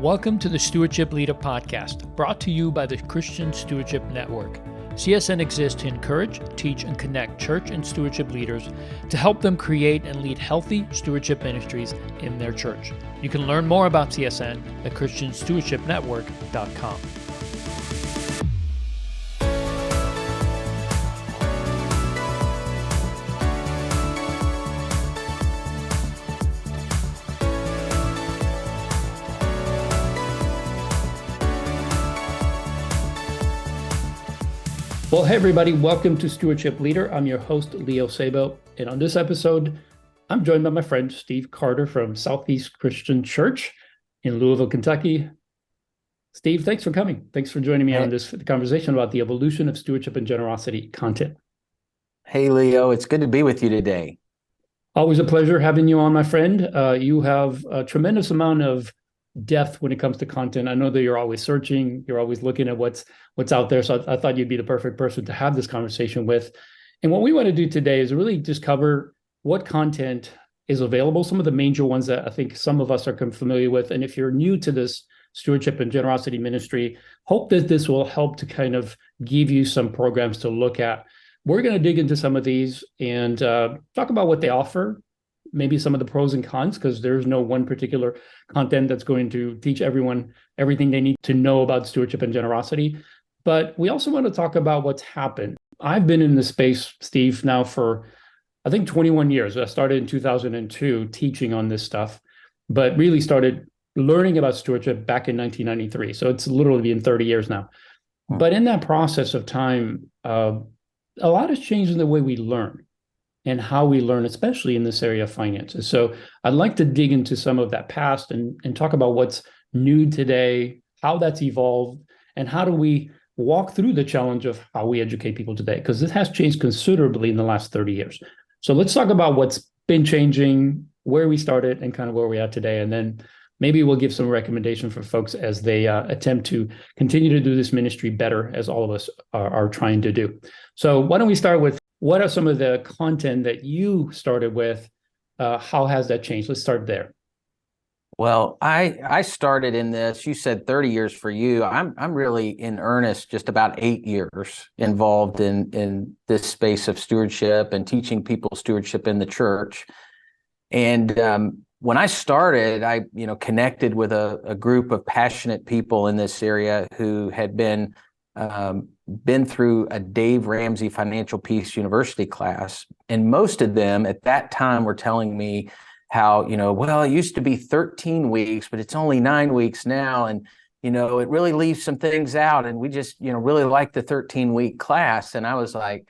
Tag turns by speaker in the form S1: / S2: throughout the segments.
S1: Welcome to the Stewardship Leader Podcast, brought to you by the Christian Stewardship Network. CSN exists to encourage, teach, and connect church and stewardship leaders to help them create and lead healthy stewardship ministries in their church. You can learn more about CSN at ChristianStewardshipNetwork.com. Well, hey everybody, welcome to Stewardship Leader. I'm your host, Leo Sabo, and on this episode, I'm joined by my friend, Steve Carter from Southeast Christian Church in Louisville, Kentucky. Steve, thanks for coming. Thanks for joining me on this conversation about the evolution of stewardship and generosity content.
S2: Hey, Leo, it's good to be with you today.
S1: Always a pleasure having you on, my friend. You have a tremendous amount of depth when it comes to content. I know that you're always searching, you're always looking at what's out there. So I thought you'd be the perfect person to have this conversation with. And what we want to do today is really just cover what content is available, some of the major ones that I think some of us are familiar with. And if you're new to this stewardship and generosity ministry, hope that this will help to kind of give you some programs to look at. We're going to dig into some of these and talk about what they offer, maybe some of the pros and cons, because there's no one particular content that's going to teach everyone everything they need to know about stewardship and generosity. But we also want to talk about what's happened. I've been in this space, Steve, now for, I think, 21 years. I started in 2002 teaching on this stuff, but really started learning about stewardship back in 1993. So it's literally been 30 years now. But in that process of time, a lot has changed in the way we learn and how we learn, especially in this area of finances. So I'd like to dig into some of that past and talk about what's new today, how that's evolved, and how do we walk through the challenge of how we educate people today, because it has changed considerably in the last 30 years. So let's talk about what's been changing, where we started, and kind of where we are today. And then maybe we'll give some recommendation for folks as they attempt to continue to do this ministry better, as all of us are trying to do. So why don't we start with, what are some of the content that you started with? How has that changed? Let's start there.
S2: Well, I started in this, you said 30 years for you. I'm really in earnest, just about 8 years involved in this space of stewardship and teaching people stewardship in the church. And when I started, I connected with a group of passionate people in this area who had been through a Dave Ramsey Financial Peace University class. And most of them at that time were telling me how, well, it used to be 13 weeks, but it's only 9 weeks now. And, it really leaves some things out. And we just, really like the 13-week class. And I was like,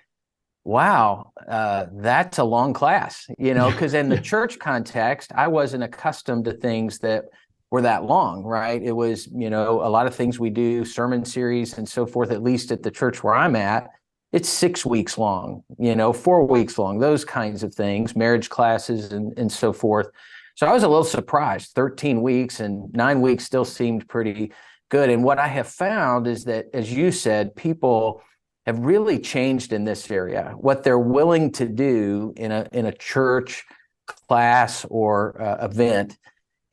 S2: wow, that's a long class, because in the church context, I wasn't accustomed to things that were that long, right? It was, a lot of things we do, sermon series and so forth, at least at the church where I'm at, it's 6 weeks long, 4 weeks long, those kinds of things, marriage classes and so forth. So I was a little surprised. 13 weeks and 9 weeks still seemed pretty good. And what I have found is that, as you said, people have really changed in this area. What they're willing to do in a church class or event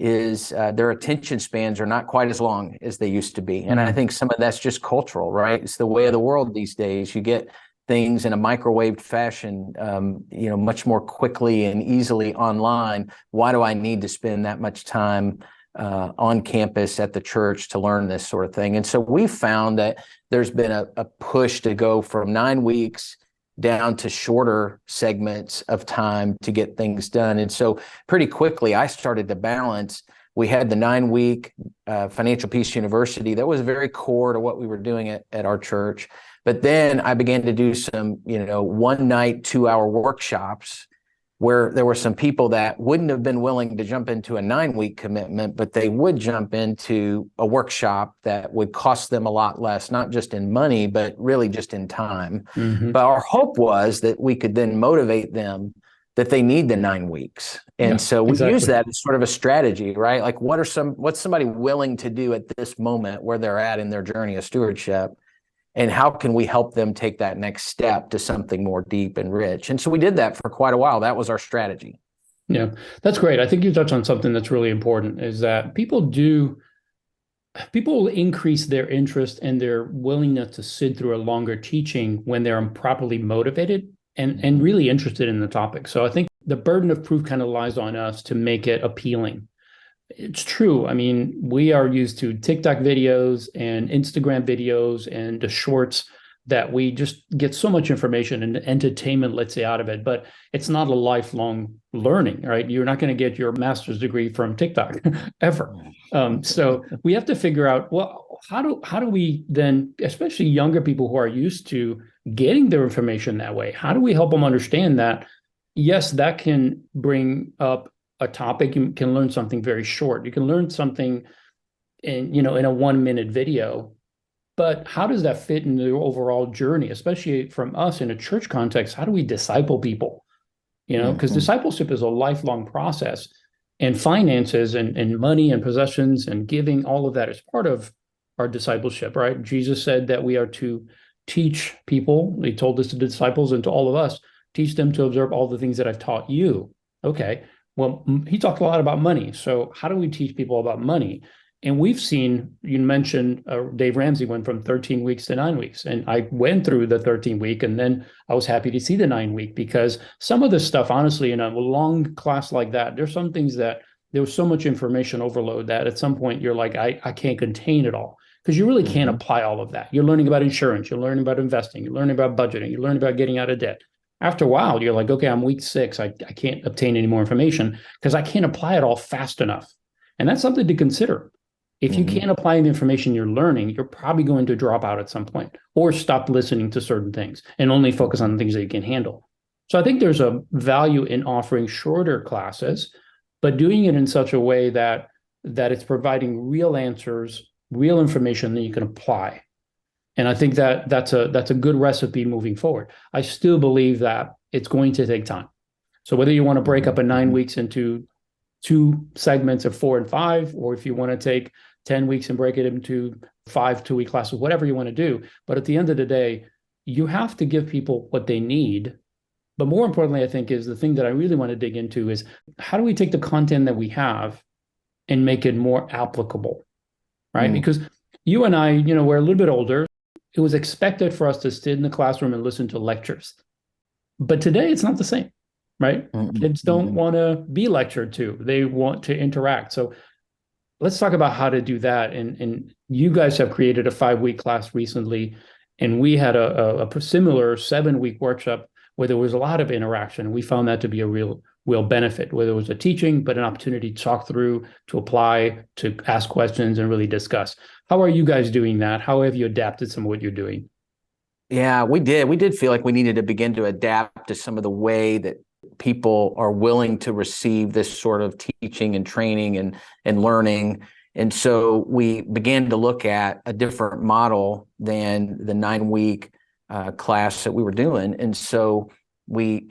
S2: is their attention spans are not quite as long as they used to be. And I think some of that's just cultural, right? It's the way of the world these days. You get things in a microwaved fashion, much more quickly and easily online. Why do I need to spend that much time on campus at the church to learn this sort of thing? And so we found that there's been a push to go from 9 weeks down to shorter segments of time to get things done. And so pretty quickly, I started to balance. We had the 9-week Financial Peace University. That was very core to what we were doing at our church. But then I began to do some, one night, 2-hour workshops where there were some people that wouldn't have been willing to jump into a 9-week commitment, but they would jump into a workshop that would cost them a lot less, not just in money, but really just in time. Mm-hmm. But our hope was that we could then motivate them that they need the 9 weeks. And so we use that as sort of a strategy, right? Like what's somebody willing to do at this moment where they're at in their journey of stewardship? And how can we help them take that next step to something more deep and rich? And so we did that for quite a while. That was our strategy.
S1: Yeah, that's great. I think you touched on something that's really important, is that people do people will increase their interest and their willingness to sit through a longer teaching when they're properly motivated and really interested in the topic. So I think the burden of proof kind of lies on us to make it appealing. It's true. I mean, we are used to TikTok videos and Instagram videos and the shorts that we just get so much information and entertainment, let's say, out of it. But it's not a lifelong learning, right? You're not going to get your master's degree from TikTok ever. So we have to figure out, well, how do we then, especially younger people who are used to getting their information that way, how do we help them understand that, yes, that can bring up a topic. You can learn something very short. You can learn something in a 1 minute video, but how does that fit in the overall journey, especially from us in a church context? How do we disciple people? Because discipleship is a lifelong process, and finances and money and possessions and giving, all of that is part of our discipleship, right? Jesus said that we are to teach people. He told this to the disciples and to all of us, teach them to observe all the things that I've taught you. Okay. Well, he talked a lot about money. So how do we teach people about money? And we've seen, you mentioned Dave Ramsey went from 13 weeks to 9 weeks. And I went through the 13-week, and then I was happy to see the 9-week, because some of the stuff, honestly, in a long class like that, there's some things that there was so much information overload that at some point you're like, I can't contain it all, because you really can't apply all of that. You're learning about insurance, you're learning about investing, you're learning about budgeting, you're learning about getting out of debt. After a while, you're like, okay, I'm week 6. I can't obtain any more information because I can't apply it all fast enough. And that's something to consider. If you can't apply the information you're learning, you're probably going to drop out at some point or stop listening to certain things and only focus on the things that you can handle. So I think there's a value in offering shorter classes, but doing it in such a way that it's providing real answers, real information that you can apply. And I think that that's a good recipe moving forward. I still believe that it's going to take time. So whether you want to break up a 9 weeks into 2 segments of 4 and 5, or if you want to take 10 weeks and break it into 5 2-week classes, whatever you want to do. But at the end of the day, you have to give people what they need. But more importantly, I think, is the thing that I really want to dig into is, how do we take the content that we have and make it more applicable, right? Because you and I, we're a little bit older. It was expected for us to sit in the classroom and listen to lectures. But today it's not the same, right? Kids don't want to be lectured to. They want to interact. So let's talk about how to do that. And you guys have created a 5-week class recently, and we had a similar 7-week workshop where there was a lot of interaction. We found that to be a real benefit, whether it was a teaching, but an opportunity to talk through, to apply, to ask questions, and really discuss. How are you guys doing that? How have you adapted some of what you're doing?
S2: Yeah, we did. We did feel like we needed to begin to adapt to some of the way that people are willing to receive this sort of teaching and training and learning. And so we began to look at a different model than the 9-week class that we were doing. And so we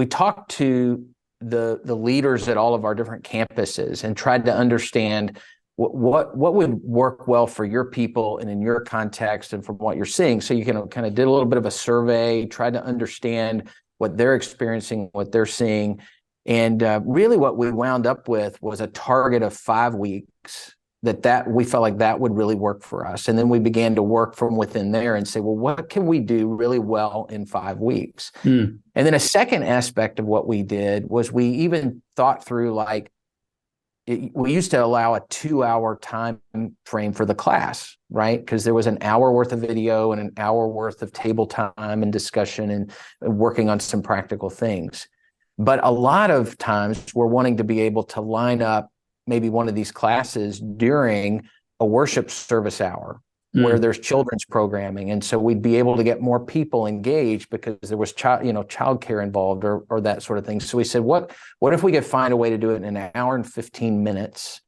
S2: talked to the leaders at all of our different campuses and tried to understand what would work well for your people and in your context and from what you're seeing. So you can kind of did a little bit of a survey, tried to understand what they're experiencing, what they're seeing. And really what we wound up with was a target of 5 weeks that we felt like that would really work for us. And then we began to work from within there and say, well, what can we do really well in 5 weeks? And then a second aspect of what we did was we even thought through, like, we used to allow a 2-hour time frame for the class, right? Because there was an hour worth of video and an hour worth of table time and discussion and working on some practical things. But a lot of times we're wanting to be able to line up maybe one of these classes during a worship service hour where there's children's programming. And so we'd be able to get more people engaged because there was childcare involved or that sort of thing. So we said, what if we could find a way to do it in an hour and 15 minutes,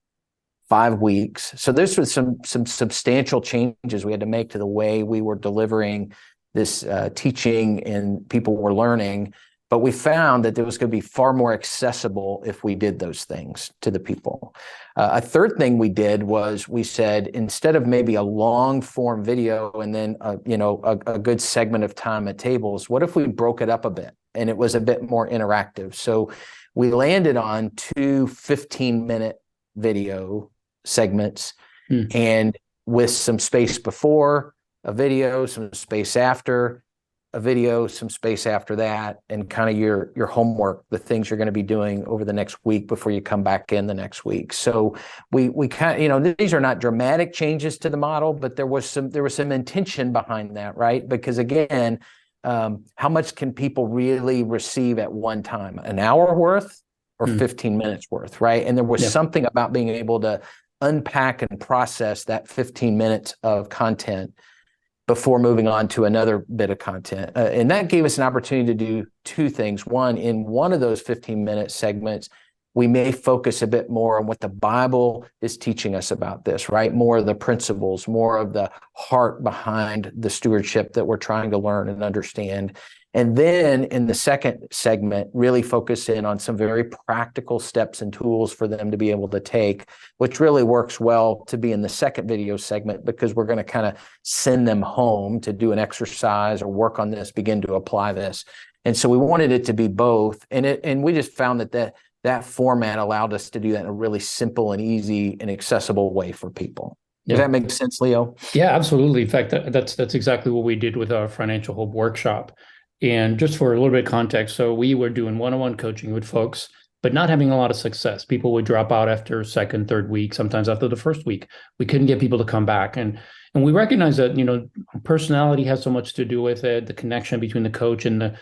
S2: 5 weeks? So this was some substantial changes we had to make to the way we were delivering this teaching and people were learning. But we found that there was going to be far more accessible if we did those things to the people. A third thing we did was we said, instead of maybe a long form video and then a good segment of time at tables, what if we broke it up a bit and it was a bit more interactive? So we landed on 2 15-minute video segments.
S1: Hmm.
S2: and with some space before a video, some space after a video, some space after that, and kind of your homework, the things you're going to be doing over the next week before you come back in the next week. So we kind of, you know, these are not dramatic changes to the model, but there was some intention behind that, right? Because again, how much can people really receive at one time? An hour worth or 15 minutes worth, right? And there was something about being able to unpack and process that 15 minutes of content before moving on to another bit of content. And that gave us an opportunity to do two things. One, in one of those 15-minute segments, we may focus a bit more on what the Bible is teaching us about this, right? More of the principles, more of the heart behind the stewardship that we're trying to learn and understand. And then in the second segment, really focus in on some very practical steps and tools for them to be able to take, which really works well to be in the second video segment, because we're going to kind of send them home to do an exercise or work on this, begin to apply this. And so we wanted it to be both. And we just found that format allowed us to do that in a really simple and easy and accessible way for people. Does that make sense, Leo?
S1: Yeah, absolutely. In fact, that's exactly what we did with our financial hope workshop. And just for a little bit of context, so we were doing one-on-one coaching with folks, but not having a lot of success. People would drop out after second, third week, sometimes after the first week. We couldn't get people to come back. And we recognize that, you know, personality has so much to do with it. The connection between the coach and the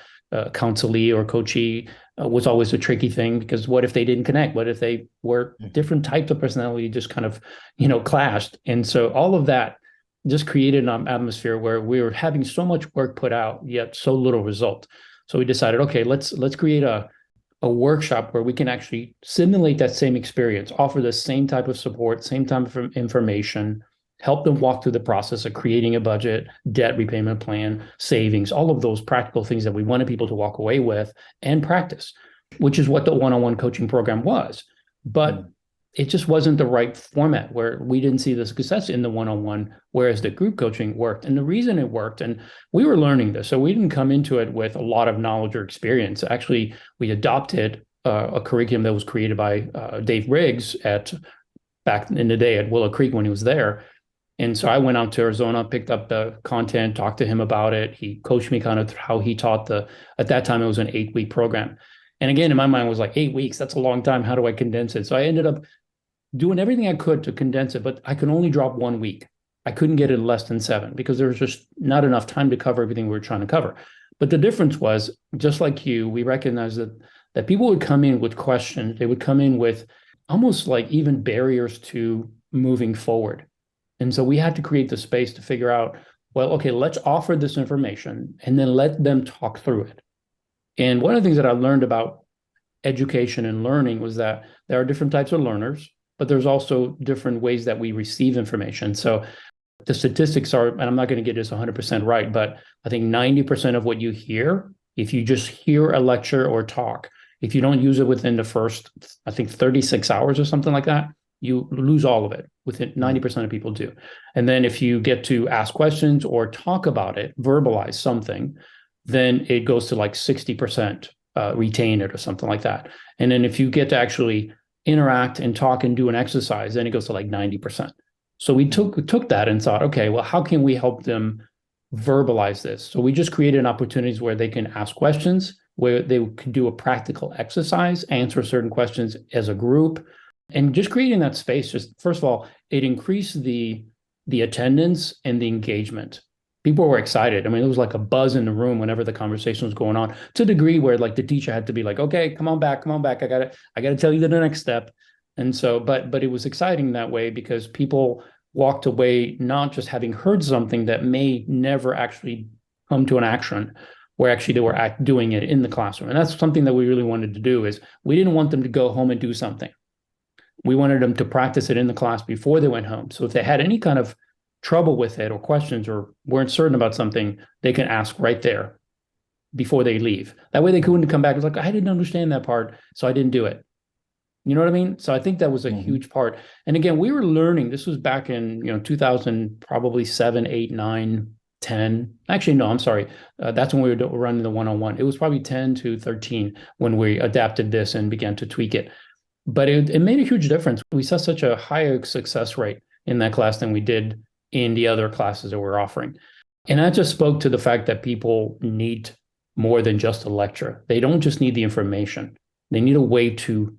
S1: counselee or coachee was always a tricky thing, because what if they didn't connect? What if they were different types of personality just kind of, you know, clashed? And so all of that just created an atmosphere where we were having so much work put out, yet so little result. So we decided, okay, let's create a workshop where we can actually simulate that same experience, offer the same type of support, same type of information, help them walk through the process of creating a budget, debt repayment plan, savings, all of those practical things that we wanted people to walk away with and practice, which is what the one-on-one coaching program was. But it just wasn't the right format, where we didn't see the success in the one-on-one, whereas the group coaching worked. And the reason it worked, and we were learning this, so we didn't come into it with a lot of knowledge or experience. Actually, we adopted a curriculum that was created by Dave Riggs back in the day at Willow Creek when he was there. And so I went out to Arizona, picked up the content, talked to him about it. He coached me kind of through how he taught at that time, it was an 8-week program. And again, in my mind, it was like 8 weeks, that's a long time. How do I condense it? So I ended up doing everything I could to condense it, but I could only drop 1 week. I couldn't get it less than 7 because there was just not enough time to cover everything we were trying to cover. But the difference was, just like you, we recognized that people would come in with questions. They would come in with almost like even barriers to moving forward. And so we had to create the space to figure out, well, okay, let's offer this information and then let them talk through it. And one of the things that I learned about education and learning was that there are different types of learners, but there's also different ways that we receive information. So the statistics are, and I'm not going to get this 100% right, but I think 90% of what you hear, if you just hear a lecture or talk, if you don't use it within the first, I think 36 hours or something like that, you lose all of it. Within 90% of people do. And then if you get to ask questions or talk about it, verbalize something, then it goes to like 60% retain it or something like that. And then if you get to actually interact and talk and do an exercise, then it goes to like 90%. So we took that and thought, okay, well, how can we help them verbalize this? So we just created opportunities where they can ask questions, where they could do a practical exercise, answer certain questions as a group. And just creating that space, just first of all, it increased the attendance and the engagement. People were excited. I mean, it was like a buzz in the room whenever the conversation was going on, to the degree where like the teacher had to be like, okay, come on back. I gotta tell you the next step. And so, but it was exciting that way, because people walked away not just having heard something that may never actually come to an action, where actually they were doing it in the classroom. And that's something that we really wanted to do, is we didn't want them to go home and do something. We wanted them to practice it in the class before they went home. So if they had any kind of trouble with it or questions or weren't certain about something, they can ask right there before they leave. That way they couldn't come back. It's like, I didn't understand that part, so I didn't do it. You know what I mean? So I think that was a huge part. And again, we were learning. This was back in 2000, probably 7, 8, 9, 10. Actually, no, I'm sorry. That's when we were running the one-on-one. It was probably 10 to 13 when we adapted this and began to tweak it. But it made a huge difference. We saw such a higher success rate. in that class than we did in the other classes that we're offering. And that just spoke to the fact that people need more than just a lecture. They don't just need the information. They need a way to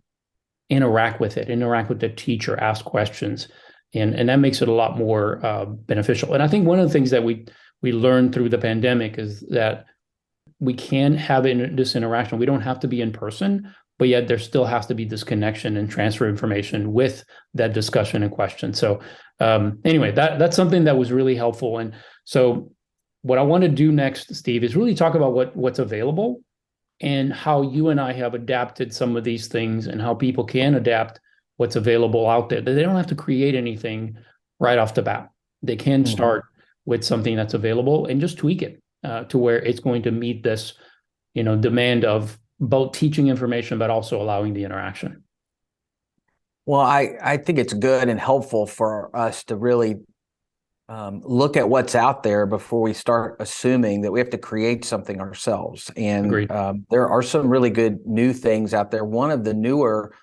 S1: interact with it, interact with the teacher, ask questions. And that makes it a lot more beneficial. And I think one of the things that we learned through the pandemic is that we can have this interaction. We don't have to be in person, but yet there still has to be this connection and transfer information with that discussion and question. So anyway, that's something that was really helpful. And so what I want to do next, Steve, is really talk about what's available and how you and I have adapted some of these things and how people can adapt what's available out there. They don't have to create anything right off the bat. They can start with something that's available and just tweak it to where it's going to meet this, demand of both teaching information, but also allowing the interaction.
S2: Well, I think it's good and helpful for us to really look at what's out there before we start assuming that we have to create something ourselves. And there are some really good new things out there. One of the newer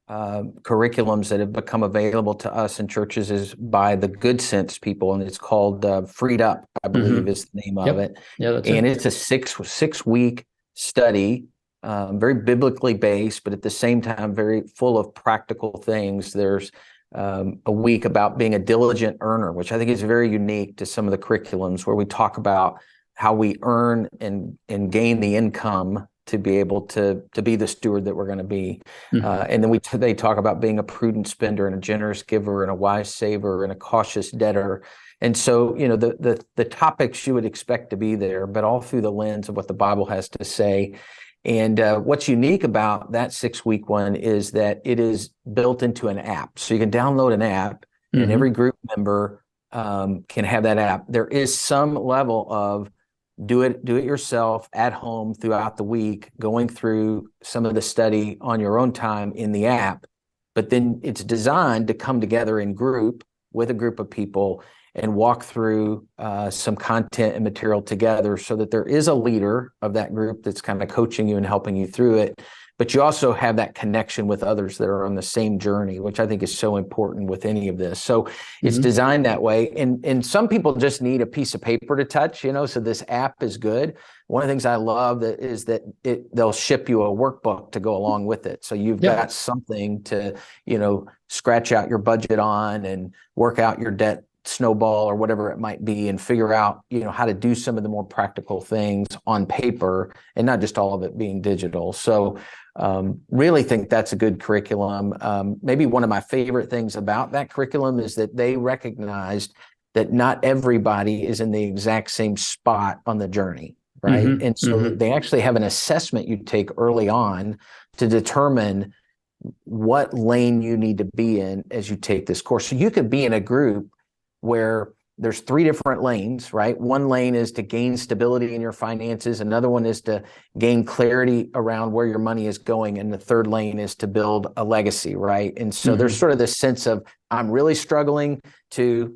S2: curriculums that have become available to us in churches is by the Good Sense people, and it's called Freed Up, I believe is the name of it.
S1: Yeah, that's
S2: and
S1: it.
S2: It's a six week study, very biblically based, but at the same time very full of practical things. There's a week about being a diligent earner, which I think is very unique to some of the curriculums, where we talk about how we earn and gain the income to be able to be the steward that we're going to be. And then they talk about being a prudent spender and a generous giver and a wise saver and a cautious debtor. And so, the topics you would expect to be there, but all through the lens of what the Bible has to say. And what's unique about that 6-week one is that it is built into an app. So you can download an app and every group member can have that app. There is some level of do it yourself at home throughout the week, going through some of the study on your own time in the app. But then it's designed to come together in group with a group of people and walk through some content and material together, so that there is a leader of that group that's kind of coaching you and helping you through it. But you also have that connection with others that are on the same journey, which I think is so important with any of this. So it's designed that way. And some people just need a piece of paper to touch, so this app is good. One of the things I love is that they'll ship you a workbook to go along with it. So you've got something to, scratch out your budget on and work out your debt snowball or whatever it might be, and figure out, how to do some of the more practical things on paper and not just all of it being digital. So really think that's a good curriculum. Maybe one of my favorite things about that curriculum is that they recognized that not everybody is in the exact same spot on the journey, right? And so they actually have an assessment you take early on to determine what lane you need to be in as you take this course. So you could be in a group where there's 3 different lanes, right? One lane is to gain stability in your finances. Another one is to gain clarity around where your money is going. And the third lane is to build a legacy, right? And so there's sort of this sense of, I'm really struggling to,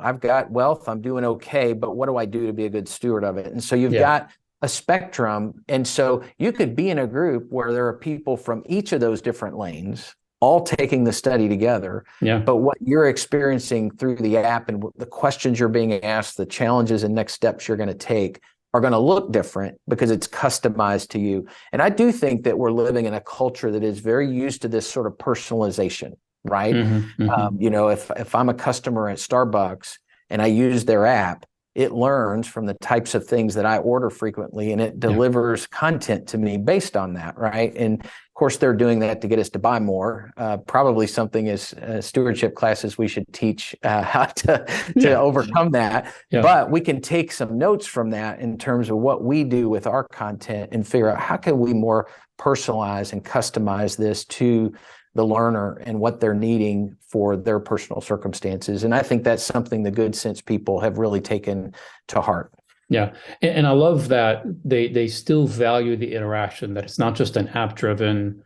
S2: I've got wealth, I'm doing okay, but what do I do to be a good steward of it? And so you've got a spectrum. And so you could be in a group where there are people from each of those different lanes, all taking the study together. But what you're experiencing through the app and the questions you're being asked, the challenges and next steps you're going to take are going to look different because it's customized to you. And I do think that we're living in a culture that is very used to this sort of personalization, right? If I'm a customer at Starbucks and I use their app, it learns from the types of things that I order frequently, and it delivers content to me based on that, right? And of course, they're doing that to get us to buy more. Probably something as stewardship classes we should teach how to overcome that. But we can take some notes from that in terms of what we do with our content and figure out how can we more personalize and customize this to the learner and what they're needing for their personal circumstances. And I think that's something the Good Sense people have really taken to heart.
S1: Yeah. And I love that they still value the interaction, that it's not just an app driven,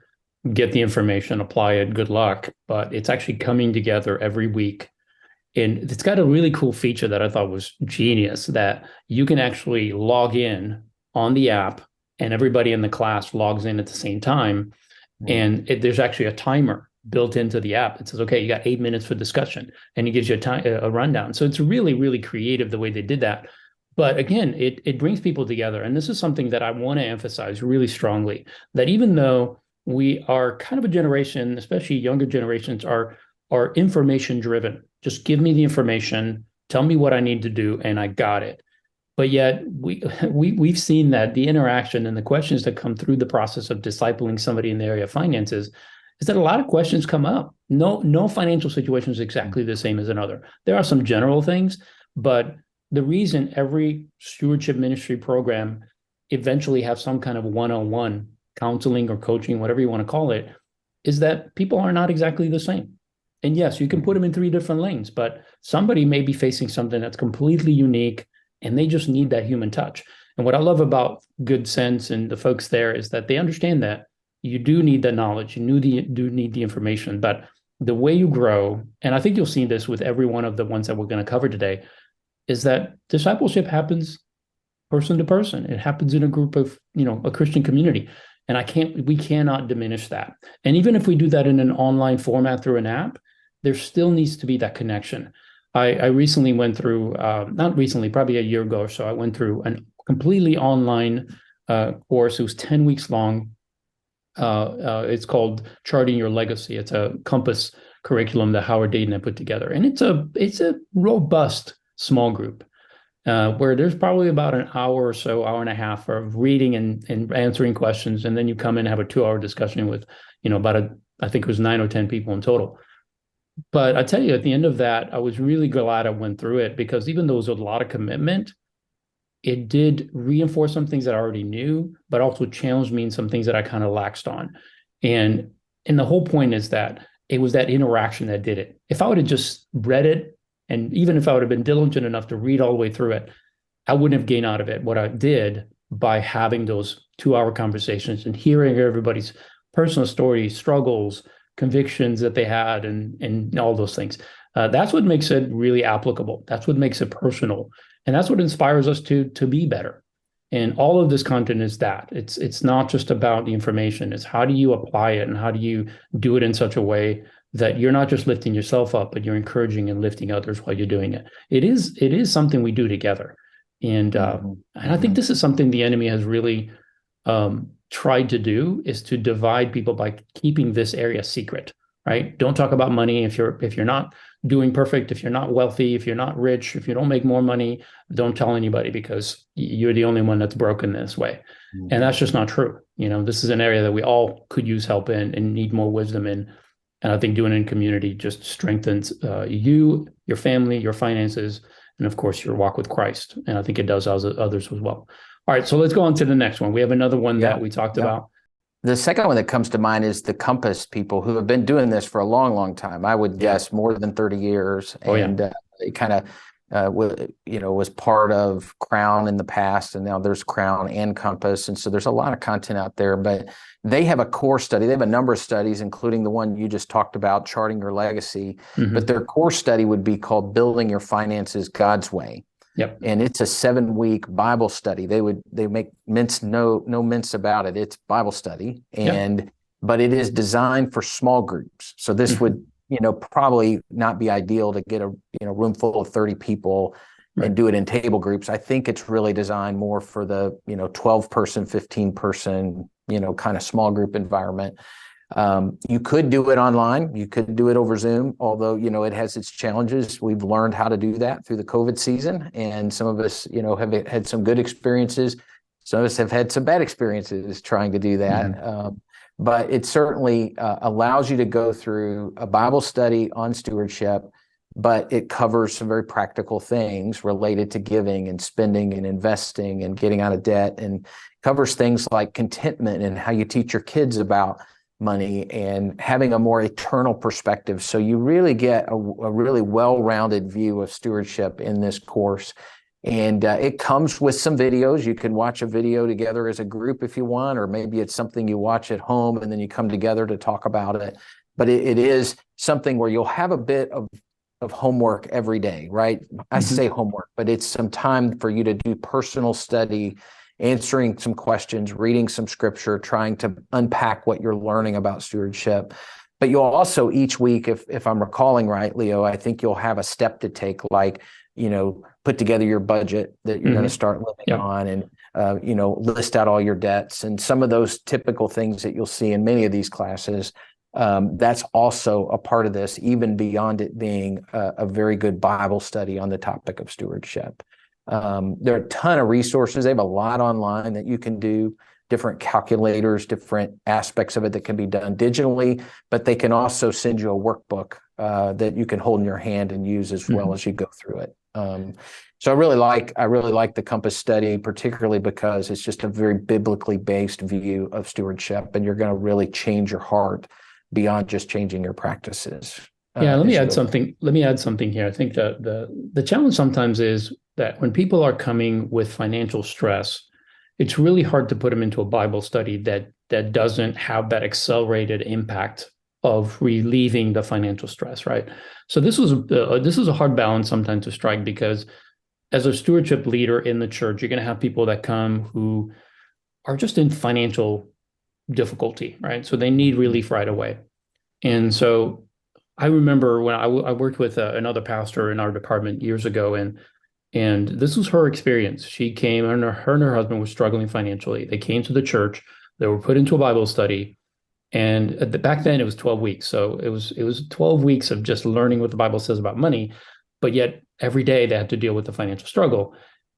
S1: get the information, apply it, good luck, but it's actually coming together every week. And it's got a really cool feature that I thought was genius, that you can actually log in on the app and everybody in the class logs in at the same time. And there's actually a timer built into the app. It says, okay, you got 8 minutes for discussion, and it gives you a rundown. So it's really, really creative the way they did that. But again, it brings people together. And this is something that I want to emphasize really strongly, that even though we are kind of a generation, especially younger generations, are information driven. Just give me the information, tell me what I need to do, and I got it. But yet we've seen that the interaction and the questions that come through the process of discipling somebody in the area of finances is that a lot of questions come up. No financial situation is exactly the same as another. There are some general things, but the reason every stewardship ministry program eventually have some kind of one-on-one counseling or coaching, whatever you want to call it, is that people are not exactly the same. And yes, you can put them in 3 different lanes, but somebody may be facing something that's completely unique, and they just need that human touch. And what I love about Good Sense and the folks there is that they understand that you do need the knowledge, you do need the information, but the way you grow, and I think you'll see this with every one of the ones that we're going to cover today, is that discipleship happens person to person. It happens in a group of, a Christian community. And we cannot diminish that. And even if we do that in an online format through an app, there still needs to be that connection. I recently went through, not recently, probably a year ago or so, I went through a completely online course. It was 10 weeks long. It's called Charting Your Legacy. It's a Compass curriculum that Howard Dayton had put together. And it's a robust small group where there's probably about an hour or so, hour and a half of reading and answering questions. And then you come in and have a 2-hour discussion with, I think it was 9 or 10 people in total. But I tell you, at the end of that, I was really glad I went through it, because even though it was a lot of commitment, it did reinforce some things that I already knew, but also challenged me in some things that I kind of laxed on. And the whole point is that it was that interaction that did it. If I would have just read it, and even if I would have been diligent enough to read all the way through it, I wouldn't have gained out of it what I did by having those 2-hour conversations and hearing everybody's personal stories, struggles, convictions that they had, and all those things. That's what makes it really applicable. That's what makes it personal. And that's what inspires us to be better. And all of this content is that. It's not just about the information. It's how do you apply it, and how do you do it in such a way that you're not just lifting yourself up, but you're encouraging and lifting others while you're doing it. It is something we do together. And I think this is something the enemy has really tried to do, is to divide people by keeping this area secret, right? Don't talk about money. If you're not doing perfect, if you're not wealthy, if you're not rich, if you don't make more money, don't tell anybody, because you're the only one that's broken this way. And that's just not true. This is an area that we all could use help in and need more wisdom in. And I think doing it in community just strengthens you, your family, your finances, and of course your walk with Christ. And I think it does others as well. All right, so let's go on to the next one. We have another one that we talked about.
S2: The second one that comes to mind is the Compass people, who have been doing this for a long, long time. I would guess more than 30 years. It kind of, was part of Crown in the past, and now there's Crown and Compass. And so there's a lot of content out there, but they have a core study. They have a number of studies, including the one you just talked about, Charting Your Legacy. But their core study would be called Building Your Finances God's Way.
S1: Yep.
S2: And it's a 7-week Bible study. They make no mince about it. It's Bible study. But it is designed for small groups. So this would, probably not be ideal to get a room full of 30 people and do it in table groups. I think it's really designed more for the, 12-person, 15-person, kind of small group environment. You could do it online. You could do it over Zoom, although, it has its challenges. We've learned how to do that through the COVID season. And some of us, have had some good experiences. Some of us have had some bad experiences trying to do that. But it certainly allows you to go through a Bible study on stewardship, but it covers some very practical things related to giving and spending and investing and getting out of debt, and covers things like contentment and how you teach your kids about money and having a more eternal perspective. So you really get a really well-rounded view of stewardship in this course. And it comes with some videos. You can watch a video together as a group if you want, or maybe it's something you watch at home and then you come together to talk about it. But it is something where you'll have a bit of homework every day, right? I say homework, but it's some time for you to do personal study, answering some questions, reading some scripture, trying to unpack what you're learning about stewardship. But you'll also each week, if I'm recalling right, Leo, I think you'll have a step to take, like, put together your budget that you're going to start living on, and list out all your debts and some of those typical things that you'll see in many of these classes. That's also a part of this, even beyond it being a very good Bible study on the topic of stewardship. There are a ton of resources. They have a lot online that you can do, different calculators, different aspects of it that can be done digitally, but they can also send you a workbook that you can hold in your hand and use as well as you go through it. So I really like the Compass study, particularly because it's just a very biblically based view of stewardship, and you're going to really change your heart beyond just changing your practices.
S1: Let me add something. Let me add something here. I think the challenge sometimes is that when people are coming with financial stress, it's really hard to put them into a Bible study that doesn't have that accelerated impact of relieving the financial stress, right? So this is a hard balance sometimes to strike, because as a stewardship leader in the church, you're going to have people that come who are just in financial difficulty, right? So they need relief right away. And so I remember when I worked with another pastor in our department years ago, and this was her experience. She came, and her husband were struggling financially. They came to the church. They were put into a Bible study. And back then it was 12 weeks. So it was 12 weeks of just learning what the Bible says about money, but yet every day they had to deal with the financial struggle.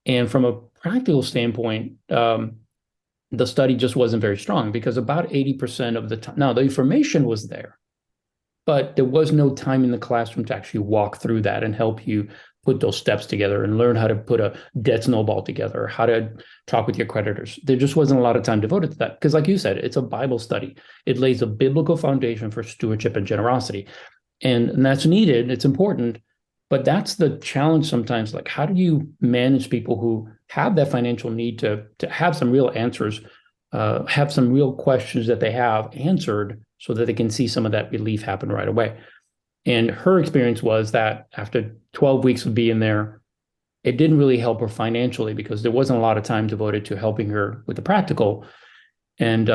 S1: And from a practical standpoint, the study just wasn't very strong, because about 80% of the time, now the information was there, but there was no time in the classroom to actually walk through that and help you put those steps together and learn how to put a debt snowball together, how to talk with your creditors. There just wasn't a lot of time devoted to that, because like you said, it's a Bible study. It lays a biblical foundation for stewardship and generosity. And that's needed, it's important, but that's the challenge sometimes. Like, how do you manage people who have that financial need to have some real answers, have some real questions that they have answered, so that they can see some of that relief happen right away? And her experience was that after 12 weeks of being there, it didn't really help her financially, because there wasn't a lot of time devoted to helping her with the practical. And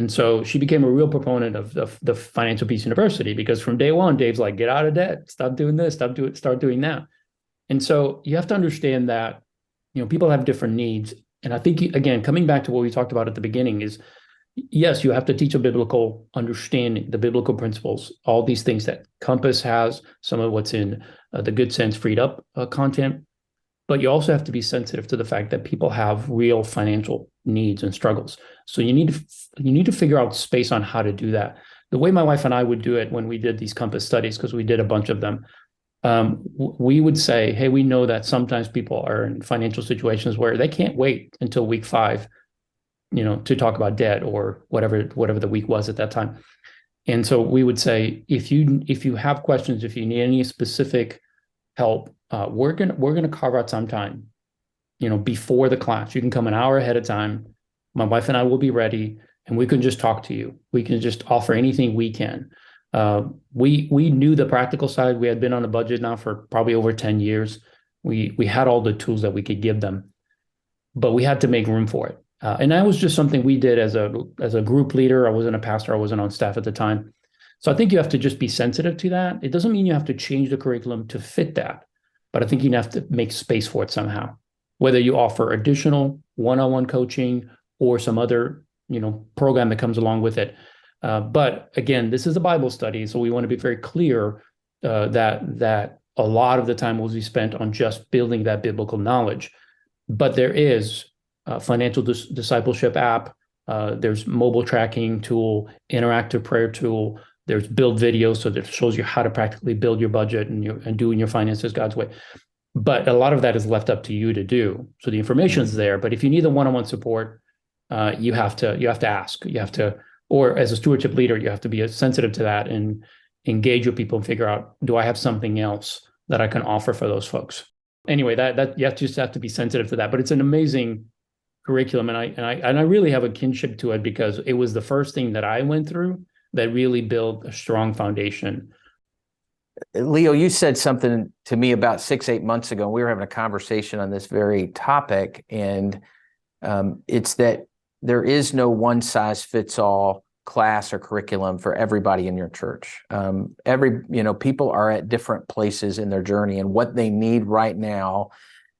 S1: so she became a real proponent of the Financial Peace University, because from day one, Dave's like, get out of debt, stop doing this, start doing that. And so you have to understand that, people have different needs. And I think, again, coming back to what we talked about at the beginning is, yes, you have to teach a biblical understanding, the biblical principles, all these things that Compass has, some of what's in the Good Sense Freed Up content. But you also have to be sensitive to the fact that people have real financial needs and struggles. So you need to figure out space on how to do that. The way my wife and I would do it when we did these Compass studies, because we did a bunch of them, we would say, hey, we know that sometimes people are in financial situations where they can't wait until week 5, to talk about debt or whatever the week was at that time. And so we would say, if you have questions, if you need any specific help, we're gonna carve out some time, before the class. You can come an hour ahead of time. My wife and I will be ready, and we can just talk to you. We can just offer anything we can. We knew the practical side. We had been on a budget now for probably over 10 years. We had all the tools that we could give them, but we had to make room for it. And that was just something we did as a group leader. I wasn't a pastor. I wasn't on staff at the time. So I think you have to just be sensitive to that. It doesn't mean you have to change the curriculum to fit that, but I think you have to make space for it somehow, whether you offer additional one-on-one coaching or some other, program that comes along with it. But again, this is a Bible study, so we want to be very clear that a lot of the time will be spent on just building that biblical knowledge. But there is financial discipleship app. There's mobile tracking tool, interactive prayer tool. There's build videos, so that shows you how to practically build your budget and doing your finances God's way. But a lot of that is left up to you to do. So the information is there, but if you need the one-on-one support, you have to ask. You have to, or as a stewardship leader, you have to be sensitive to that and engage with people and figure out, do I have something else that I can offer for those folks? Anyway, that you just have to be sensitive to that. But it's an amazing curriculum, and I really have a kinship to it, because it was the first thing that I went through that really built a strong foundation.
S2: Leo, you said something to me about 6-8 months ago. We were having a conversation on this very topic, and it's that there is no one size fits all class or curriculum for everybody in your church. People are at different places in their journey, and what they need right now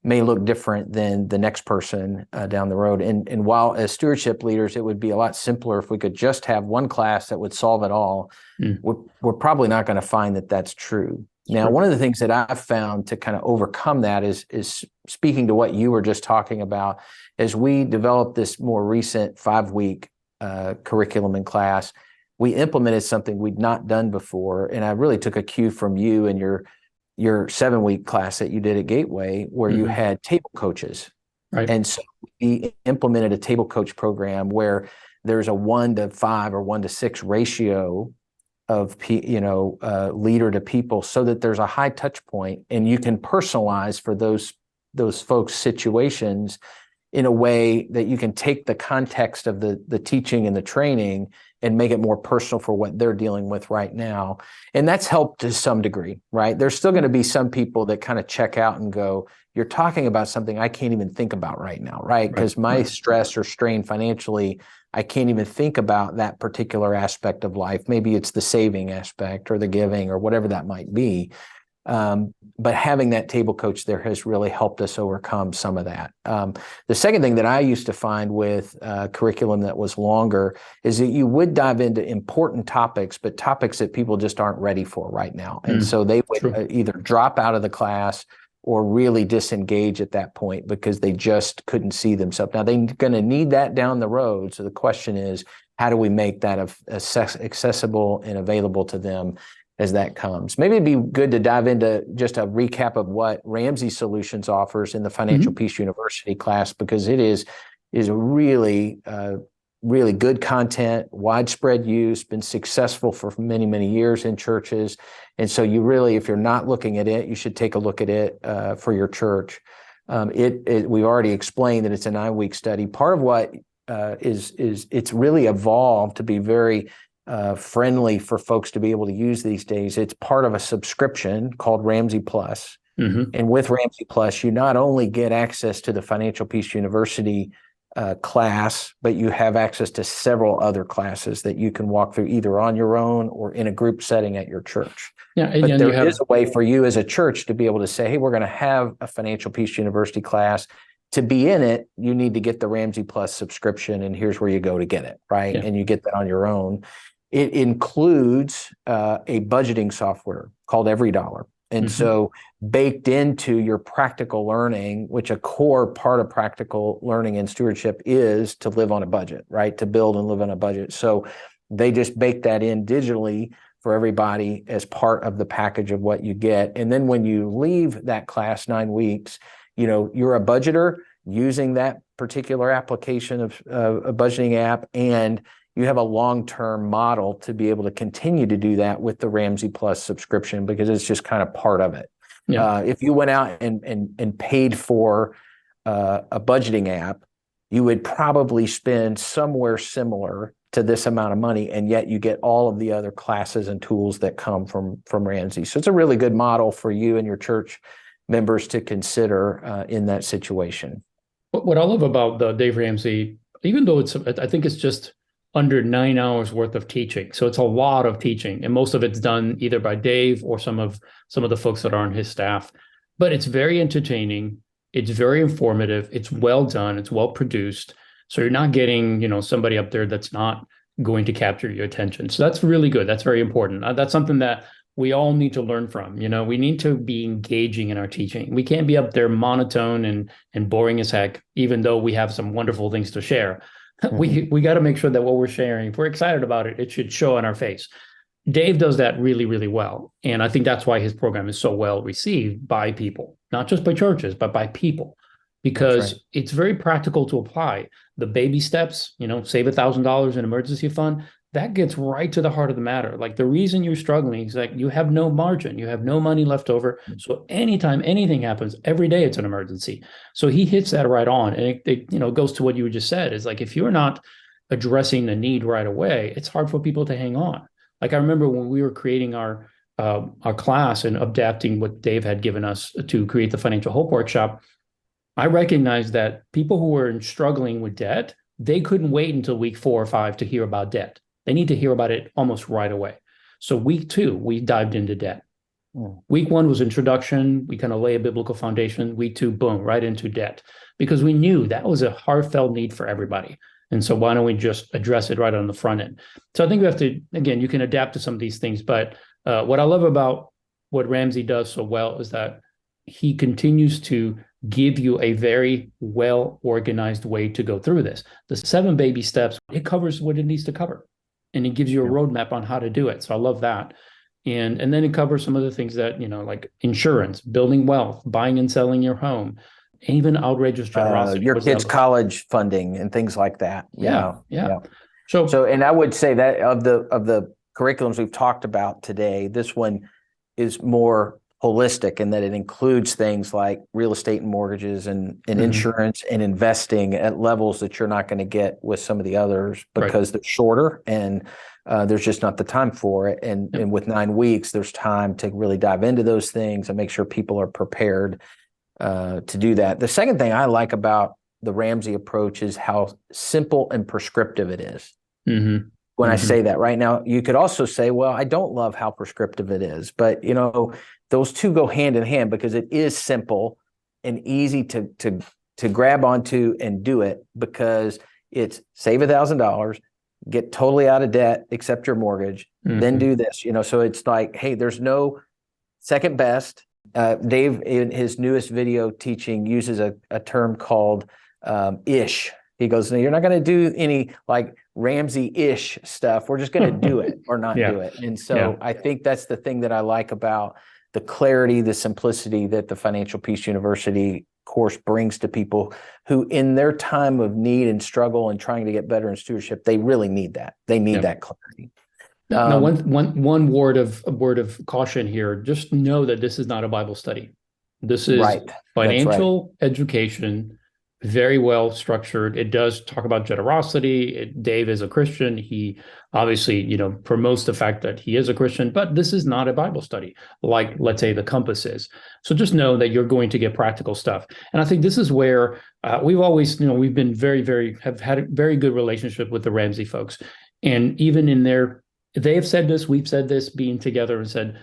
S2: may look different than the next person down the road. And while as stewardship leaders, it would be a lot simpler if we could just have one class that would solve it all, we're probably not going to find that that's true. Now, one of the things that I've found to kind of overcome that is speaking to what you were just talking about, as we developed this more recent 5-week curriculum and class, we implemented something we'd not done before. And I really took a cue from you and your 7-week class that you did at Gateway, where you had table coaches.
S1: Right.
S2: And so we implemented a table coach program where there's a 1-to-5 or 1-to-6 ratio of leader to people, so that there's a high touch point, and you can personalize for those folks' situations in a way that you can take the context of the teaching and the training and make it more personal for what they're dealing with right now. And that's helped to some degree, right? There's still going to be some people that kind of check out and go, you're talking about something I can't even think about right now, right? Because my stress or strain financially, I can't even think about that particular aspect of life. Maybe it's the saving aspect or the giving or whatever that might be. But having that table coach there has really helped us overcome some of that. The second thing that I used to find with curriculum that was longer is that you would dive into important topics, but topics that people just aren't ready for right now. And so they would either drop out of the class or really disengage at that point because they just couldn't see themselves. Now, they're going to need that down the road. So the question is, how do we make that accessible and available to them as that comes? Maybe it'd be good to dive into just a recap of what Ramsey Solutions offers in the Financial Peace University class, because it is really good content, widespread use, been successful for many, many years in churches. And so you really, if you're not looking at it, you should take a look at it for your church. We already explained that it's a 9-week study. Part of what is it's really evolved to be very friendly for folks to be able to use these days. It's part of a subscription called Ramsey Plus. And with Ramsey Plus, you not only get access to the Financial Peace University class, but you have access to several other classes that you can walk through either on your own or in a group setting at your church. But there is a way for you as a church to be able to say, hey, we're going to have a Financial Peace University class. To be in it, you need to get the Ramsey Plus subscription, and here's where you go to get it, right? And you get that on your own. It includes a budgeting software called EveryDollar. And so baked into your practical learning, which a core part of practical learning and stewardship is to live on a budget, right? To build and live on a budget. So they just bake that in digitally for everybody as part of the package of what you get. And then when you leave that class 9 weeks, you're a budgeter using that particular application of a budgeting app, and you have a long-term model to be able to continue to do that with the Ramsey Plus subscription, because it's just kind of part of it. If you went out and paid for a budgeting app, you would probably spend somewhere similar to this amount of money, and yet you get all of the other classes and tools that come from Ramsey. So it's a really good model for you and your church members to consider in that situation.
S1: What I love about the Dave Ramsey, even though I think it's just under 9 hours worth of teaching. So it's a lot of teaching, and most of it's done either by Dave or some of the folks that are on his staff. But it's very entertaining. It's very informative. It's well done. It's well produced. So you're not getting, somebody up there that's not going to capture your attention. So that's really good. That's very important. That's something that we all need to learn from. We need to be engaging in our teaching. We can't be up there monotone and boring as heck, even though we have some wonderful things to share. We got to make sure that what we're sharing, if we're excited about it, it should show on our face. Dave does that really, really well. And I think that's why his program is so well received by people, not just by churches, but by people, because it's very practical to apply. The baby steps, save $1,000 in emergency fund, that gets right to the heart of the matter. Like, the reason you're struggling is like you have no margin, you have no money left over. So anytime anything happens, every day it's an emergency. So he hits that right on. And it goes to what you just said, is like, if you're not addressing the need right away, it's hard for people to hang on. Like, I remember when we were creating our class and adapting what Dave had given us to create the Financial Hope Workshop, I recognized that people who were struggling with debt, they couldn't wait until week 4 or 5 to hear about debt. They need to hear about it almost right away. So week 2, we dived into debt. Week 1 was introduction. We kind of lay a biblical foundation. Week 2, boom, right into debt, because we knew that was a heartfelt need for everybody. And so why don't we just address it right on the front end? So I think we have to, again, you can adapt to some of these things. But what I love about what Ramsey does so well is that he continues to give you a very well organized way to go through this. The 7 baby steps, it covers what it needs to cover. And it gives you a roadmap on how to do it. So I love that. And then it covers some of the things that, like insurance, building wealth, buying and selling your home, even outrageous generosity.
S2: Your kids' college funding and things like that.
S1: Yeah.
S2: So, and I would say that of the curriculums we've talked about today, this one is more holistic in that it includes things like real estate and mortgages and insurance and investing at levels that you're not going to get with some of the others, because they're shorter and there's just not the time for it. And with 9 weeks, there's time to really dive into those things and make sure people are prepared to do that. The second thing I like about the Ramsey approach is how simple and prescriptive it is. When I say that right now, you could also say, well, I don't love how prescriptive it is, but those two go hand in hand, because it is simple and easy to grab onto and do it, because it's save $1,000, get totally out of debt, accept your mortgage, then do this, so it's like, hey, there's no second best. Dave, in his newest video teaching, uses a term called ish. He goes, no, you're not going to do any like Ramsey-ish stuff. We're just going to do it or not do it. And so I think that's the thing that I like about the clarity, the simplicity that the Financial Peace University course brings to people who, in their time of need and struggle and trying to get better in stewardship, they really need that. They need that clarity.
S1: Now, one word of caution here: just know that this is not a Bible study. This is financial education, very well structured. It does talk about generosity. Dave is a Christian. He obviously, promotes the fact that he is a Christian, but this is not a Bible study like, let's say, the Compass is. So just know that you're going to get practical stuff. And I think this is where we've always, we've been have had a very good relationship with the Ramsey folks. And even in they have said this, we've said this, being together, and said,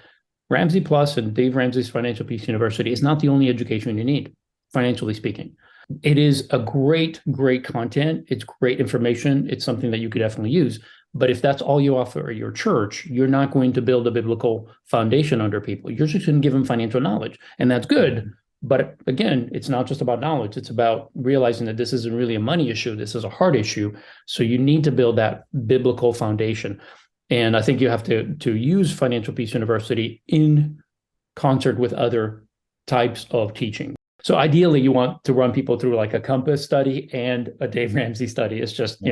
S1: Ramsey Plus and Dave Ramsey's Financial Peace University is not the only education you need, financially speaking. It is a great content. It's great information. It's something that you could definitely use. But if that's all you offer at your church, you're not going to build a biblical foundation under people. You're just going to give them financial knowledge. And that's good. But again, it's not just about knowledge. It's about realizing that this isn't really a money issue. This is a heart issue. So you need to build that biblical foundation. And I think you have to use Financial Peace University in concert with other types of teaching. So ideally, you want to run people through like a Compass study and a Dave Ramsey study. It's just,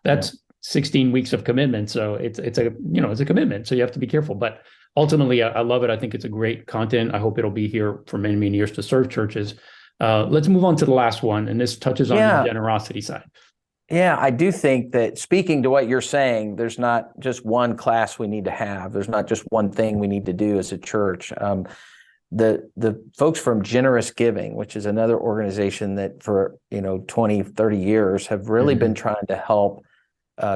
S1: that's 16 weeks of commitment. So it's a commitment. So you have to be careful. But ultimately, I love it. I think it's a great content. I hope it'll be here for many, many years to serve churches. Let's move on to the last one. And this touches on the generosity side.
S2: Yeah, I do think that, speaking to what you're saying, there's not just one class we need to have. There's not just one thing we need to do as a church. The folks from Generous Giving, which is another organization that for 20, 30 years have really been trying to help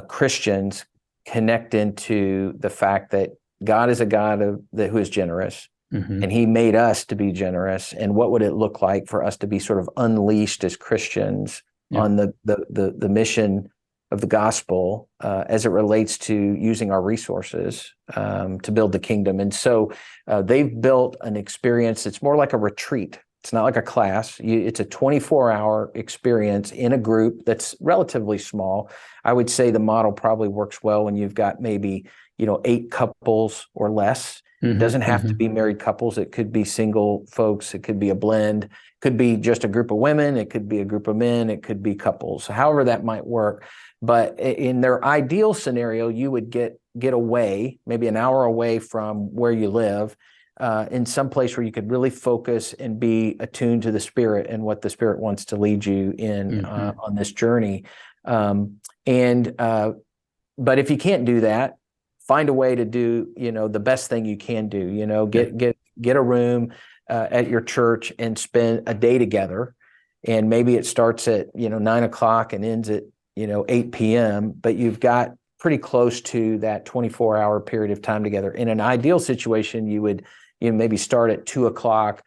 S2: Christians connect into the fact that God is a God who is generous, and he made us to be generous. And what would it look like for us to be sort of unleashed as Christians on the mission of the gospel as it relates to using our resources to build the kingdom. And so they've built an experience. It's more like a retreat. It's not like a class. It's a 24-hour experience in a group that's relatively small. I would say the model probably works well when you've got maybe 8 couples or less. It doesn't have to be married couples. It could be single folks. It could be a blend. It could be just a group of women. It could be a group of men. It could be couples. However that might work. But in their ideal scenario, you would get away, maybe an hour away from where you live, in some place where you could really focus and be attuned to the Spirit and what the Spirit wants to lead you in on this journey. But if you can't do that, find a way to do, the best thing you can do, get a room at your church and spend a day together. And maybe it starts at, 9 o'clock and ends at, 8 p.m., but you've got pretty close to that 24-hour period of time together. In an ideal situation, you would maybe start at 2:00,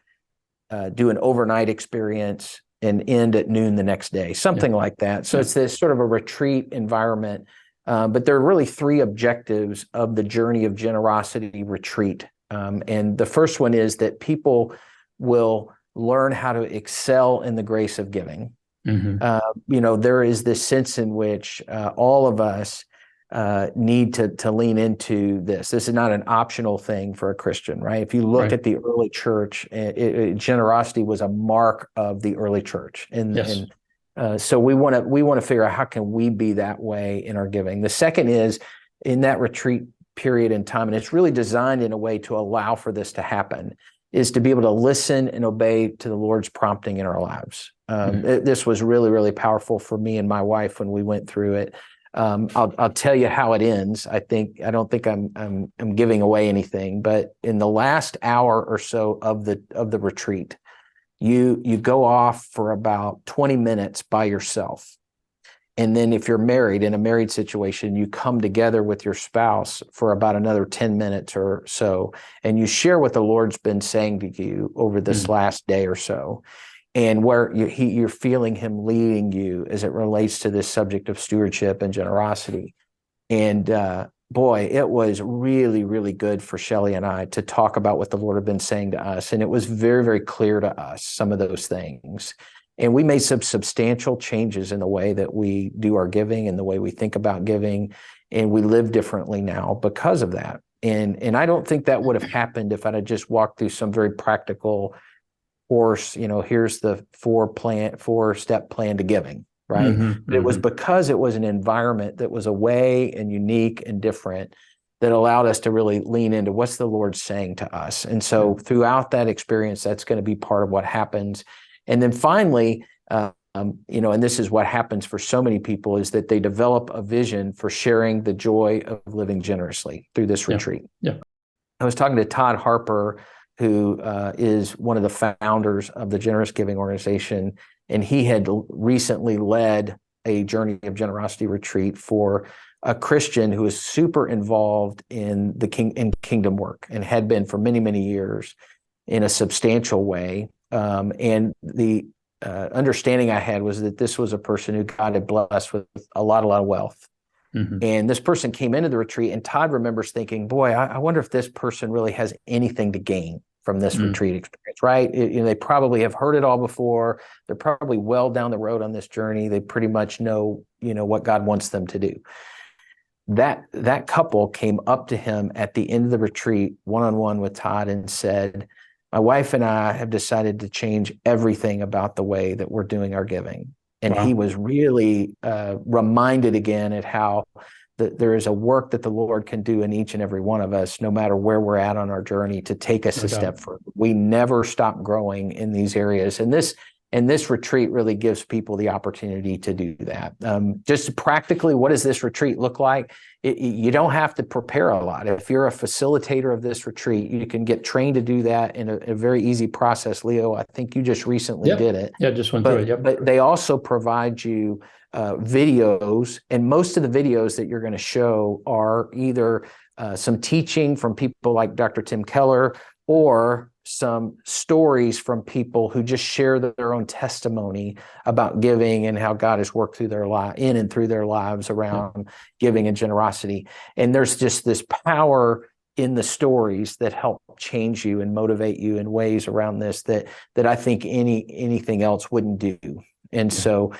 S2: do an overnight experience, and end at noon the next day, something like that. So it's this sort of a retreat environment. But there are really three objectives of the Journey of Generosity retreat. And the first one is that people will learn how to excel in the grace of giving. There is this sense in which all of us need to lean into this. This is not an optional thing for a Christian, right? If you look at the early church, generosity was a mark of the early church. So we want to figure out how can we be that way in our giving. The second is in that retreat period in time, and it's really designed in a way to allow for this to happen, is to be able to listen and obey to the Lord's prompting in our lives. This was really, really powerful for me and my wife when we went through it. I'll tell you how it ends. I don't think I'm giving away anything, but in the last hour or so of the retreat, you go off for about 20 minutes by yourself. And then if you're married, in a married situation, you come together with your spouse for about another 10 minutes or so, and you share what the Lord's been saying to you over this last day or so, and where you're feeling him leading you as it relates to this subject of stewardship and generosity. And boy, it was really, really good for Shelley and I to talk about what the Lord had been saying to us. And it was very, very clear to us, some of those things. And we made some substantial changes in the way that we do our giving and the way we think about giving. And we live differently now because of that. And I don't think that would have happened if I'd have just walked through some very practical course, here's the 4-step plan to giving, right? But it was because it was an environment that was away and unique and different that allowed us to really lean into what's the Lord saying to us. And so throughout that experience, that's going to be part of what happens. And then finally, and this is what happens for so many people, is that they develop a vision for sharing the joy of living generously through this retreat. I was talking to Todd Harper, who is one of the founders of the Generous Giving Organization, and he had recently led a Journey of Generosity retreat for a Christian who is super involved in kingdom work and had been for many, many years in a substantial way. And the understanding I had was that this was a person who God had blessed with a lot of wealth. And this person came into the retreat, and Todd remembers thinking, boy, I wonder if this person really has anything to gain from this retreat experience, right? They probably have heard it all before. They're probably well down the road on this journey. They pretty much know, what God wants them to do. That couple came up to him at the end of the retreat, one-on-one with Todd, and said, my wife and I have decided to change everything about the way that we're doing our giving. And he was really reminded again at how there is a work that the Lord can do in each and every one of us, no matter where we're at on our journey, to take us a step further. We never stop growing in these areas. And this retreat really gives people the opportunity to do that. Just practically, what does this retreat look like? You don't have to prepare a lot. If you're a facilitator of this retreat, you can get trained to do that in a very easy process. Leo, I think you just recently did it.
S1: Yeah, just went through it.
S2: But they also provide you videos, and most of the videos that you're going to show are either some teaching from people like Dr. Tim Keller, or some stories from people who just share their own testimony about giving and how God has worked through their life, in and through their lives around giving and generosity. And there's just this power in the stories that help change you and motivate you in ways around this that I think anything else wouldn't do. And so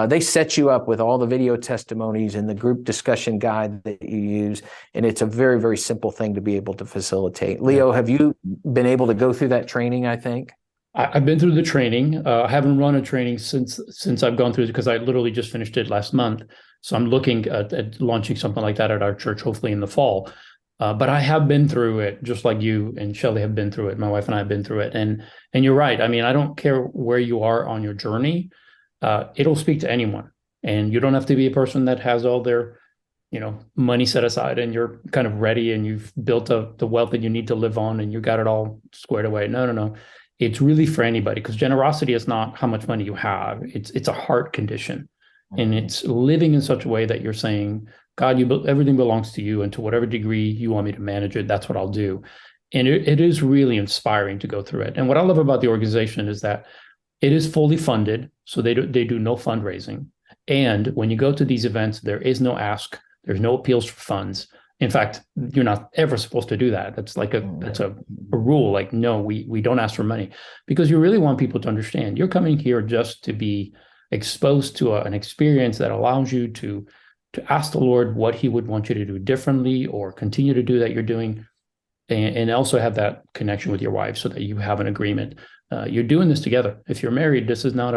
S2: they set you up with all the video testimonies and the group discussion guide that you use. And it's a very, very simple thing to be able to facilitate. Leo, have you been able to go through that training, I think?
S1: I've been through the training. I haven't run a training since I've gone through it, because I literally just finished it last month. So I'm looking at launching something like that at our church, hopefully in the fall. But I have been through it, just like you and Shelley have been through it. My wife and I have been through it. And you're right. I mean, I don't care where you are on your journey. It'll speak to anyone, and you don't have to be a person that has all their, money set aside and you're kind of ready and you've built up the wealth that you need to live on and you got it all squared away. No. It's really for anybody, because generosity is not how much money you have. It's a heart condition, and it's living in such a way that you're saying, God, everything belongs to you, and to whatever degree you want me to manage it, that's what I'll do. And it is really inspiring to go through it. And what I love about the organization is that it is fully funded, so they do no fundraising. And when you go to these events, there is no ask, there's no appeals for funds. In fact, you're not ever supposed to do that. That's a rule. Like, no, we don't ask for money, because you really want people to understand you're coming here just to be exposed to an experience that allows you to ask the Lord what He would want you to do differently, or continue to do that you're doing, and also have that connection with your wife so that you have an agreement. You're doing this together. If you're married, this is not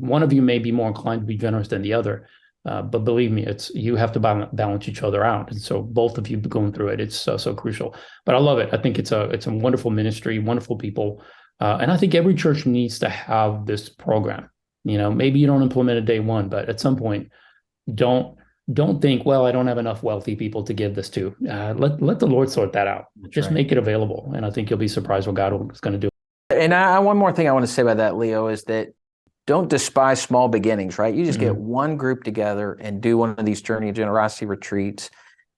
S1: one of you may be more inclined to be generous than the other. But believe me, you have to balance each other out. And so both of you going through it, it's so crucial. But I love it. I think it's a wonderful ministry, wonderful people. And I think every church needs to have this program. Maybe you don't implement it day one, but at some point, don't think, well, I don't have enough wealthy people to give this to. Let the Lord sort that out.
S2: That's
S1: Just
S2: right.
S1: Make it available. And I think you'll be surprised what God is going to do.
S2: And one more thing I want to say about that, Leo, is that don't despise small beginnings, right? You just get one group together and do one of these Journey of Generosity retreats.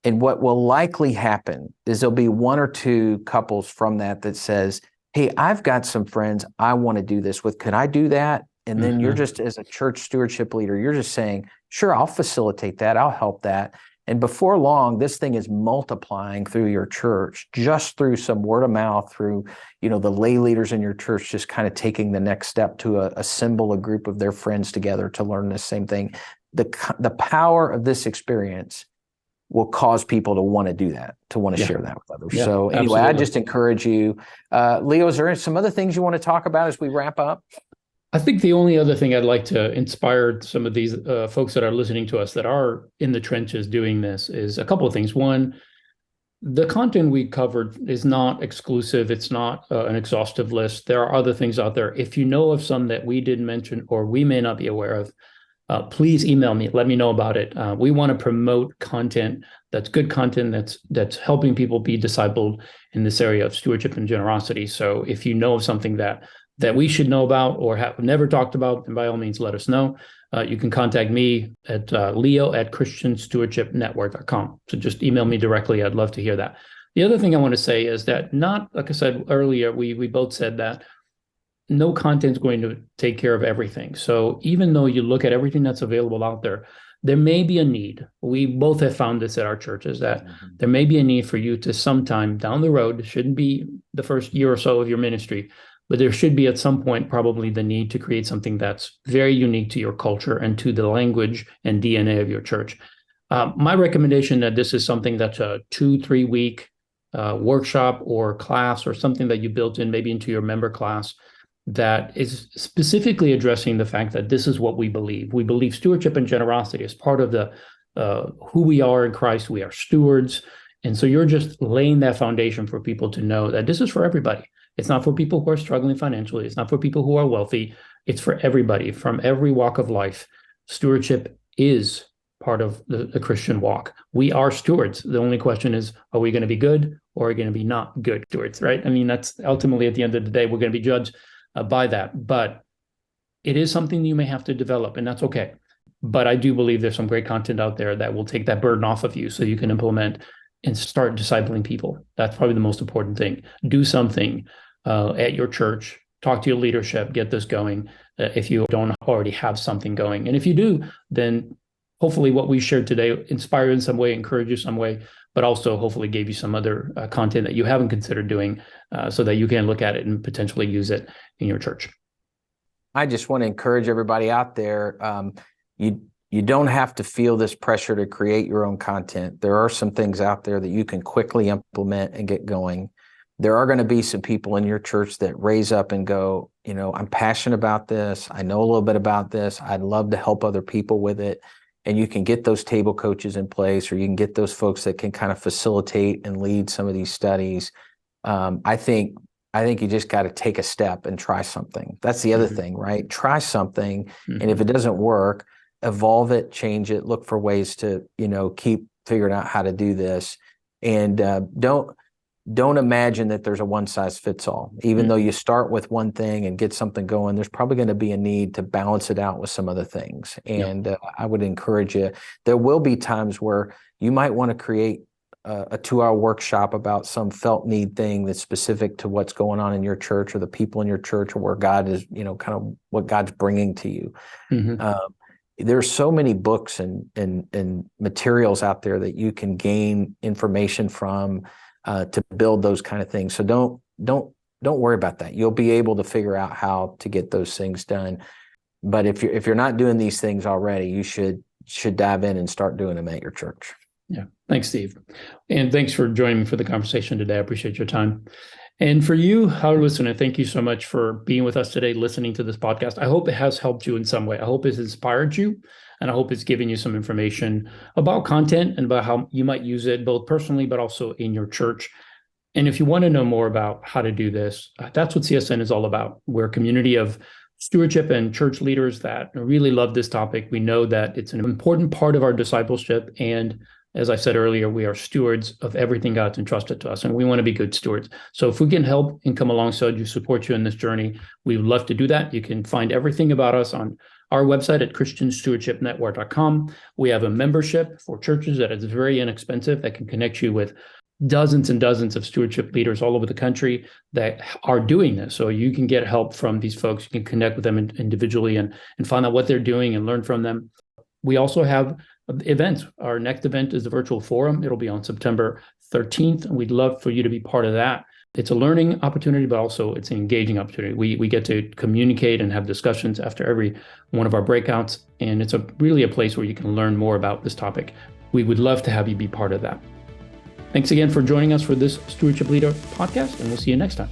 S2: And what will likely happen is there'll be one or two couples from that says, hey, I've got some friends I want to do this with. Could I do that? And then you're just, as a church stewardship leader, you're just saying, sure, I'll facilitate that. I'll help that. And before long, this thing is multiplying through your church, just through some word of mouth, through, the lay leaders in your church, just kind of taking the next step to assemble a group of their friends together to learn the same thing. The power of this experience will cause people to want to do that, to want to share that with others.
S1: Yeah,
S2: so anyway,
S1: absolutely.
S2: I just encourage you. Leo, is there some other things you want to talk about as we wrap up?
S1: I think the only other thing I'd like to inspire some of these folks that are listening to us that are in the trenches doing this is a couple of things. One, the content we covered is not exclusive. It's not an exhaustive list. There are other things out there. If you know of some that we didn't mention or we may not be aware of, please email me. Let me know about it. We want to promote content that's good content that's helping people be discipled in this area of stewardship and generosity. So if you know of something that we should know about or have never talked about, then by all means, let us know. You can contact me at leo@christianstewardshipnetwork.com. So just email me directly. I'd love to hear that. The other thing I want to say is that like I said earlier, we both said that no content is going to take care of everything. So even though you look at everything that's available out there, there may be a need. We both have found this at our churches, that there may be a need for you to sometime down the road, it shouldn't be the first year or so of your ministry, but there should be at some point probably the need to create something that's very unique to your culture and to the language and DNA of your church. My recommendation that this is something that's a 2-3 week workshop or class, or something that you built in maybe into your member class that is specifically addressing the fact that this is what we believe. We believe stewardship and generosity is part of the who we are in Christ. We are stewards. And so you're just laying that foundation for people to know that this is for everybody. It's not for people who are struggling financially. It's not for people who are wealthy. It's for everybody from every walk of life. Stewardship is part of the Christian walk. We are stewards. The only question is, are we going to be good or are we going to be not good stewards, right? I mean, that's ultimately at the end of the day, we're going to be judged by that. But it is something you may have to develop, and that's okay. But I do believe there's some great content out there that will take that burden off of you so you can implement and start discipling people. That's probably the most important thing. Do something at your church, talk to your leadership, get this going if you don't already have something going. And if you do, then hopefully what we shared today inspire you in some way, encourage you some way, but also hopefully gave you some other content that you haven't considered doing so that you can look at it and potentially use it in your church.
S2: I just want to encourage everybody out there. You don't have to feel this pressure to create your own content. There are some things out there that you can quickly implement and get going. There are going to be some people in your church that raise up and go, I'm passionate about this. I know a little bit about this. I'd love to help other people with it. And you can get those table coaches in place, or you can get those folks that can kind of facilitate and lead some of these studies. I think you just got to take a step and try something. That's the other thing, right? Try something. And if it doesn't work, evolve it, change it, look for ways to, keep figuring out how to do this. And don't imagine that there's a one size fits all. Even though you start with one thing and get something going, there's probably going to be a need to balance it out with some other things. And I would encourage you, there will be times where you might want to create a 2-hour workshop about some felt need thing that's specific to what's going on in your church or the people in your church, or where God is, kind of what God's bringing to you. There's so many books and materials out there that you can gain information from to build those kind of things. So don't worry about that. You'll be able to figure out how to get those things done. But if you're not doing these things already, you should dive in and start doing them at your church.
S1: Yeah. Thanks, Steve. And thanks for joining me for the conversation today. I appreciate your time. And for you, our listener, thank you so much for being with us today, listening to this podcast. I hope it has helped you in some way. I hope it's inspired you, and I hope it's given you some information about content and about how you might use it both personally, but also in your church. And if you want to know more about how to do this, that's what CSN is all about. We're a community of stewardship and church leaders that really love this topic. We know that it's an important part of our discipleship, and as I said earlier, we are stewards of everything God's entrusted to us, and we want to be good stewards. So if we can help and come alongside you, support you in this journey, we would love to do that. You can find everything about us on our website at christianstewardshipnetwork.com. We have a membership for churches that is very inexpensive, that can connect you with dozens and dozens of stewardship leaders all over the country that are doing this. So you can get help from these folks. You can connect with them individually and find out what they're doing and learn from them. We also have events. Our next event is the virtual forum. It'll be on September 13th, and we'd love for you to be part of that. It's a learning opportunity, but also it's an engaging opportunity. We get to communicate and have discussions after every one of our breakouts, and it's really a place where you can learn more about this topic. We would love to have you be part of that. Thanks again for joining us for this Stewardship Leader podcast, and we'll see you next time.